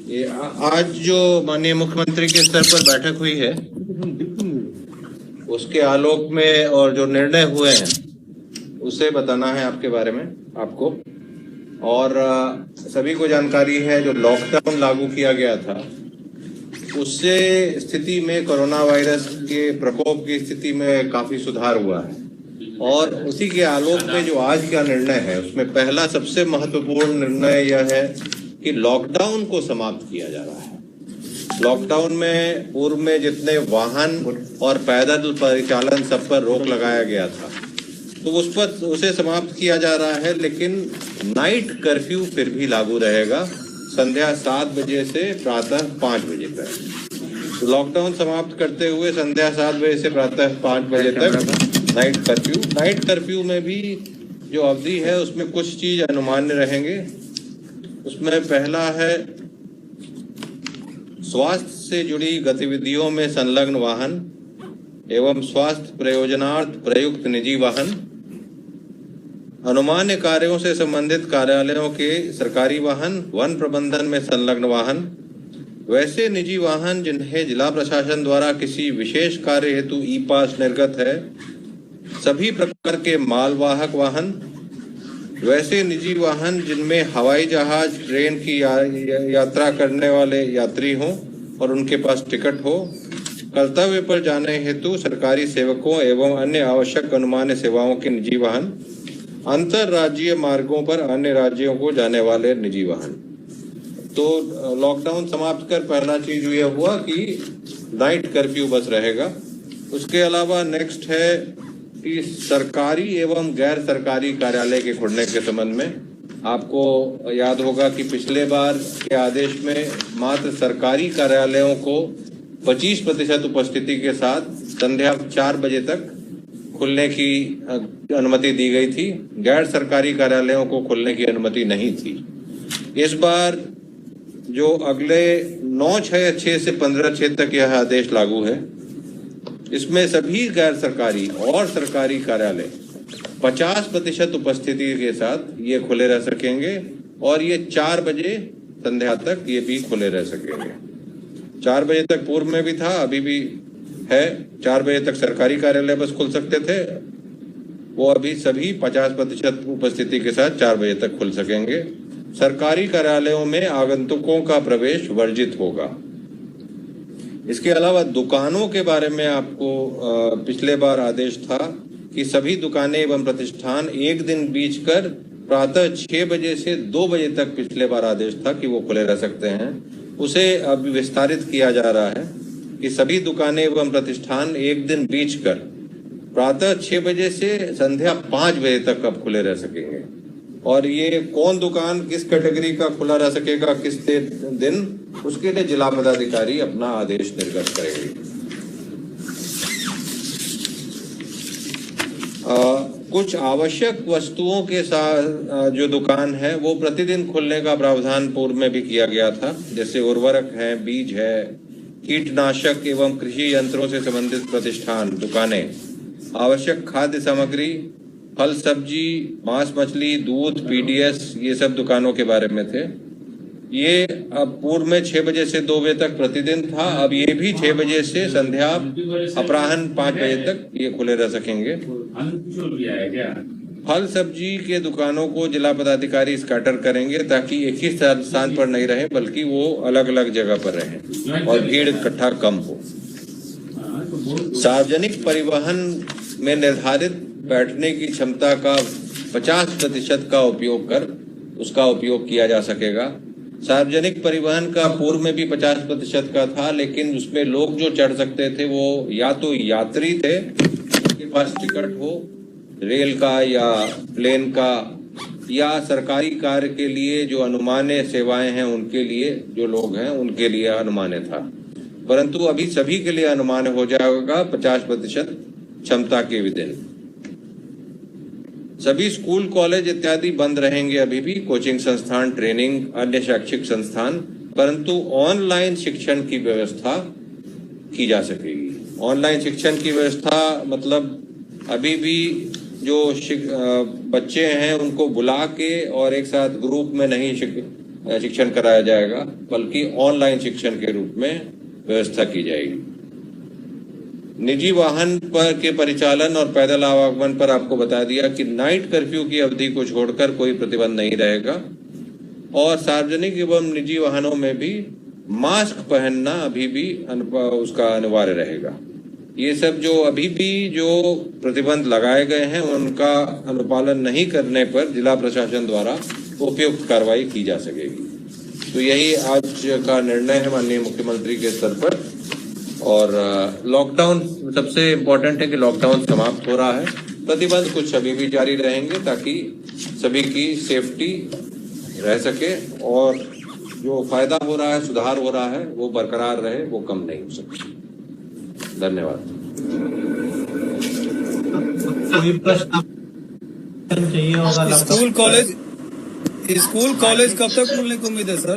आज जो माननीय मुख्यमंत्री के स्तर पर बैठक हुई है उसके आलोक में और जो निर्णय हुए हैं उसे बताना है आपके बारे में आपको। और सभी को जानकारी है जो लॉकडाउन लागू किया गया था उससे स्थिति में कोरोना वायरस के प्रकोप की स्थिति में काफी सुधार हुआ है। और उसी के आलोक में जो आज का निर्णय है उसमें पहला सबसे महत्वपूर्ण निर्णय यह है कि लॉकडाउन को समाप्त किया जा रहा है। लॉकडाउन में पूर्व में जितने वाहन और पैदल परिचालन सब पर रोक लगाया गया था तो उसे समाप्त किया जा रहा है, लेकिन नाइट कर्फ्यू फिर भी लागू रहेगा संध्या 7 बजे से प्रातः 5 बजे तक। लॉकडाउन समाप्त करते हुए संध्या 7 बजे से प्रातः 5 बजे तक नाइट कर्फ्यू में भी जो अवधि है उसमें कुछ चीज अनुमान्य रहेंगे। उसमें पहला है स्वास्थ्य से जुड़ी गतिविधियों में संलग्न वाहन एवं स्वास्थ्य प्रयोजनार्थ प्रयुक्त निजी वाहन, अनुमान्य कार्यों से संबंधित कार्यालयों के सरकारी वाहन, वन प्रबंधन में संलग्न वाहन, वैसे निजी वाहन जिन्हें जिला प्रशासन द्वारा किसी विशेष कार्य हेतु ई पास निर्गत है, सभी प्रकार के मालवाहक वाहन, वैसे निजी वाहन जिनमें हवाई जहाज ट्रेन की यात्रा करने वाले यात्री हों और उनके पास टिकट हो, कर्तव्य पर जाने हेतु सरकारी सेवकों एवं अन्य आवश्यक अनुमान्य सेवाओं के निजी वाहन, अंतरराज्यीय मार्गों पर अन्य राज्यों को जाने वाले निजी वाहन। तो लॉकडाउन समाप्त कर पहला चीज ये हुआ कि नाइट कर्फ्यू बस रहेगा। उसके अलावा नेक्स्ट है कि सरकारी एवं गैर सरकारी कार्यालय के खुलने के संबंध में आपको याद होगा कि पिछले बार के आदेश में मात्र सरकारी कार्यालयों को 25% उपस्थिति के साथ संध्या 4 बजे तक खुलने की अनुमति दी गई थी, गैर सरकारी कार्यालयों को खुलने की अनुमति नहीं थी। इस बार जो अगले 9/6 से 15/6 तक यह आदेश लागू है, इसमें सभी गैर सरकारी और सरकारी कार्यालय 50% उपस्थिति के साथ ये खुले रह सकेंगे और ये 4 बजे संध्या तक ये भी खुले रह सकेंगे। 4 बजे तक पूर्व में भी था, अभी भी है। 4 बजे तक सरकारी कार्यालय बस खुल सकते थे, वो अभी सभी 50% उपस्थिति के साथ 4 बजे तक खुल सकेंगे। सरकारी कार्यालयों में आगंतुकों का प्रवेश वर्जित होगा। इसके अलावा दुकानों के बारे में आपको पिछले बार आदेश था कि सभी दुकानें एवं प्रतिष्ठान एक दिन बीच कर प्रातः 6 बजे से 2 बजे तक पिछले बार आदेश था कि वो खुले रह सकते हैं, उसे अब विस्तारित किया जा रहा है कि सभी दुकानें एवं प्रतिष्ठान एक दिन बीच कर प्रातः 6 बजे से संध्या 5 बजे तक अब खुले रह सकेंगे। और ये कौन दुकान किस कैटेगरी का खुला रह सकेगा किस दिन, उसके लिए जिला पदाधिकारी अपना आदेश निर्गत करेंगे। कुछ आवश्यक वस्तुओं के साथ जो दुकान है वो प्रतिदिन खुलने का प्रावधान पूर्व में भी किया गया था, जैसे उर्वरक है, बीज है, कीटनाशक एवं कृषि यंत्रों से संबंधित प्रतिष्ठान दुकानें, आवश्यक खाद्य सामग्री, फल सब्जी, मांस मछली, दूध, पीडीएस, ये सब दुकानों के बारे में थे। ये अब पूर्व में 6 बजे से 2 बजे तक प्रतिदिन था, अब ये भी 6 बजे से संध्या अपराह्न 5 बजे तक ये खुले रह सकेंगे। फल सब्जी के दुकानों को जिला पदाधिकारी स्कैटर करेंगे ताकि एक ही स्थान पर नहीं रहे बल्कि वो अलग अलग जगह पर रहें और भीड़ इकट्ठा कम हो। सार्वजनिक परिवहन में निर्धारित बैठने की क्षमता का 50% का उपयोग कर उसका उपयोग किया जा सकेगा। सार्वजनिक परिवहन का पूर्व में भी 50% का था, लेकिन उसमें लोग जो चढ़ सकते थे वो या तो यात्री थे उनके पास टिकट हो रेल का या प्लेन का, या सरकारी कार्य के लिए जो अनुमान्य सेवाएं हैं उनके लिए जो लोग हैं उनके लिए अनुमान्य था, परंतु अभी सभी के लिए अनुमान्य हो जाएगा 50% क्षमता के विदिन। सभी स्कूल कॉलेज इत्यादि बंद रहेंगे अभी भी, कोचिंग संस्थान, ट्रेनिंग, अन्य शैक्षिक संस्थान, परंतु ऑनलाइन शिक्षण की व्यवस्था की जा सकेगी। ऑनलाइन शिक्षण की व्यवस्था मतलब अभी भी जो बच्चे हैं उनको बुला के और एक साथ ग्रुप में नहीं शिक्षण कराया जाएगा, बल्कि ऑनलाइन शिक्षण के रूप में व्यवस्था की जाएगी। निजी वाहन पर के परिचालन और पैदल आवागमन पर आपको बता दिया कि नाइट कर्फ्यू की अवधि को छोड़कर कोई प्रतिबंध नहीं रहेगा और सार्वजनिक एवं निजी वाहनों में भी मास्क पहनना अभी भी उसका अनिवार्य रहेगा। ये सब जो अभी भी जो प्रतिबंध लगाए गए हैं उनका अनुपालन नहीं करने पर जिला प्रशासन द्वारा उपयुक्त कार्रवाई की जा सकेगी। तो यही आज का निर्णय है माननीय मुख्यमंत्री के स्तर पर। और लॉकडाउन सबसे इम्पोर्टेंट है कि लॉकडाउन समाप्त हो रहा है, प्रतिबंध कुछ अभी भी जारी रहेंगे ताकि सभी की सेफ्टी रह सके और जो फायदा हो रहा है, सुधार हो रहा है, वो बरकरार रहे, वो कम नहीं हो सके। धन्यवाद। कोई प्रश्न चाहिए होगा? स्कूल कॉलेज कब तक खुलने को उम्मीद है सर?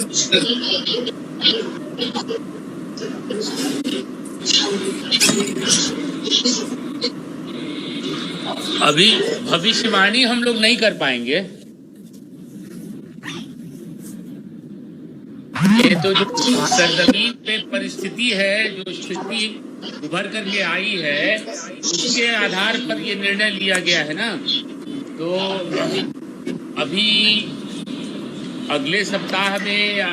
अभी भविष्यवाणी हम लोग नहीं कर पाएंगे। ये तो जो सरजमीन पे परिस्थिति है, जो स्थिति उभर करके आई है, उसके आधार पर ये निर्णय लिया गया है ना। तो अभी अगले सप्ताह में या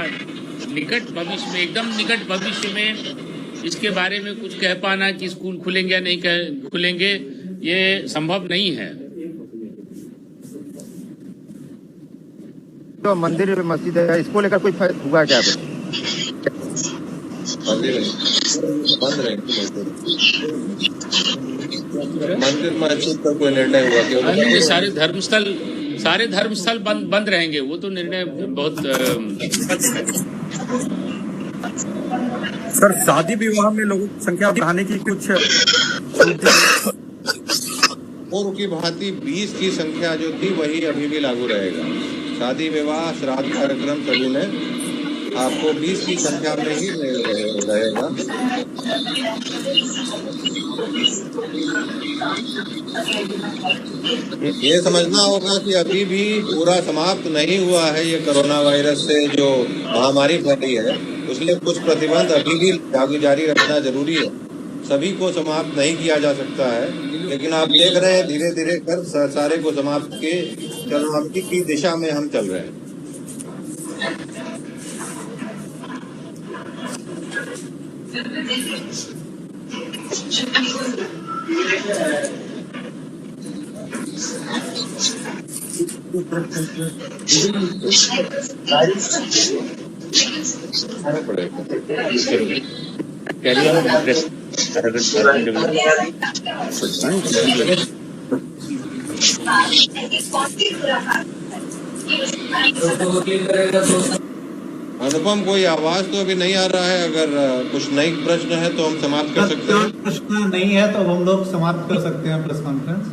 निकट भविष्य में, एकदम निकट भविष्य में इसके बारे में कुछ कह पाना कि स्कूल खुलेंगे या नहीं खुलेंगे, ये संभव नहीं है। तो मंदिर मस्जिद है, इसको लेकर कोई हुआ क्या? मंदिर मस्जिद का कोई निर्णय हुआ क्या? सारे धर्मस्थल बंद रहेंगे। वो तो निर्णय बहुत सर, शादी विवाह में लोगों की संख्या बढ़ाने की कुछ पूर्व की भांति 20 की संख्या जो थी वही अभी भी लागू रहेगा। शादी विवाह श्राद्ध कार्यक्रम सभी में आपको 20 की संख्या में ही रहेगा। ये समझना होगा कि अभी भी पूरा समाप्त नहीं हुआ है ये कोरोना वायरस से जो महामारी फैली है, इसलिए कुछ प्रतिबंध अभी भी जारी रखना जरूरी है। सभी को समाप्त नहीं किया जा सकता है, लेकिन आप देख रहे हैं धीरे धीरे कर सारे को समाप्त के समाप्ति की दिशा में हम चल रहे हैं। अनुपम, कोई आवाज तो अभी नहीं आ रहा है। अगर कुछ नई प्रश्न है तो हम समाप्त कर सकते हैं। प्रश्न नहीं है तो हम लोग समाप्त कर सकते हैं प्रेस कॉन्फ्रेंस।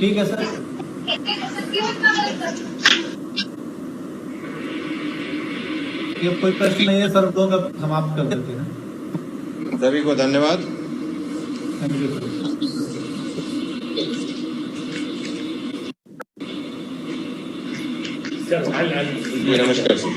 ठीक है सर। ये कोई प्रश्न नहीं है सर, लोग अब समाप्त कर देते हैं। सभी को धन्यवाद। Thank you sir. नमस्कार सर।